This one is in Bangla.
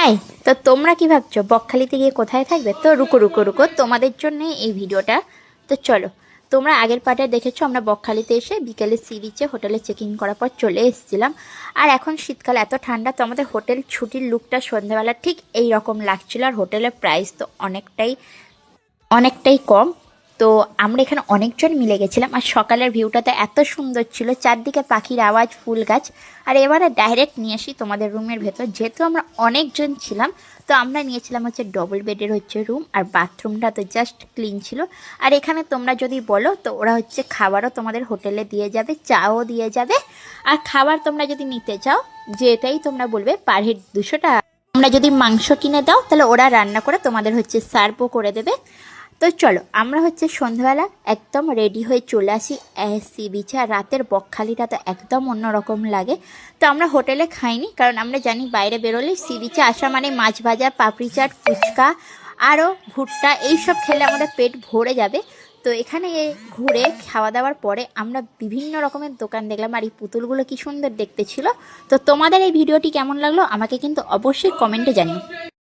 হাই। তো তোমরা কি ভাবছো বকখালিতে গিয়ে কোথায় থাকবে? তো রুকো রুকো রুকো, তোমাদের জন্য এই ভিডিওটা। তো চলো, তোমরা আগের পার্টে দেখেছো আমরা বকখালিতে এসে বিকেলে সি বিচে হোটেলে চেক ইন করার পর চলে এসেছিলাম। আর এখন শীতকাল, এত ঠান্ডা, তো আমাদের হোটেল ছুটির লুকটা সন্ধ্যাবেলা ঠিক এই রকম লাগছিল। আর হোটেলের প্রাইস তো অনেকটাই অনেকটাই কম। তো আমরা এখানে অনেকজন মিলে গেছিলাম। আর সকালের ভিউটাতে এত সুন্দর ছিল, চারদিকে পাখির আওয়াজ, ফুল গাছ। আর এবারে ডাইরেক্ট নিয়ে আসি তোমাদের রুমের ভেতর। যেহেতু আমরা অনেকজন ছিলাম, তো আমরা নিয়েছিলাম হচ্ছে ডবল বেডের হচ্ছে রুম। আর বাথরুমটা তো জাস্ট ক্লিন ছিল। আর এখানে তোমরা যদি বলো তো ওরা হচ্ছে খাবারও তোমাদের হোটেলে দিয়ে যাবে, চাও দিয়ে যাবে। আর খাবার তোমরা যদি নিতে চাও, যেটাই তোমরা বলবে, পার হেড 200 টাকা। তোমরা যদি মাংস কিনে দাও তাহলে ওরা রান্না করে তোমাদের হচ্ছে সার্ভও করে দেবে। তো চলো, আমরা হচ্ছে সন্ধ্যাবেলা একদম রেডি হয়ে চলে আসি সি বিচে। আর রাতের বকখালিটা তো একদম অন্যরকম লাগে। তো আমরা হোটেলে খাইনি, কারণ আমরা জানি বাইরে বেরোলে সি বিচে আসা মানে মাছ ভাজা, পাপড়ি চাট, ফুচকা, আরও ভুট্টা, এইসব খেলে আমাদের পেট ভরে যাবে। তো এখানে ঘুরে খাওয়া দাওয়ার পরে আমরা বিভিন্ন রকমের দোকান দেখলাম। আর এই পুতুলগুলো কি সুন্দর দেখতে ছিল। তো তোমাদের এই ভিডিওটি কেমন লাগলো আমাকে কিন্তু অবশ্যই কমেন্টে জানিও।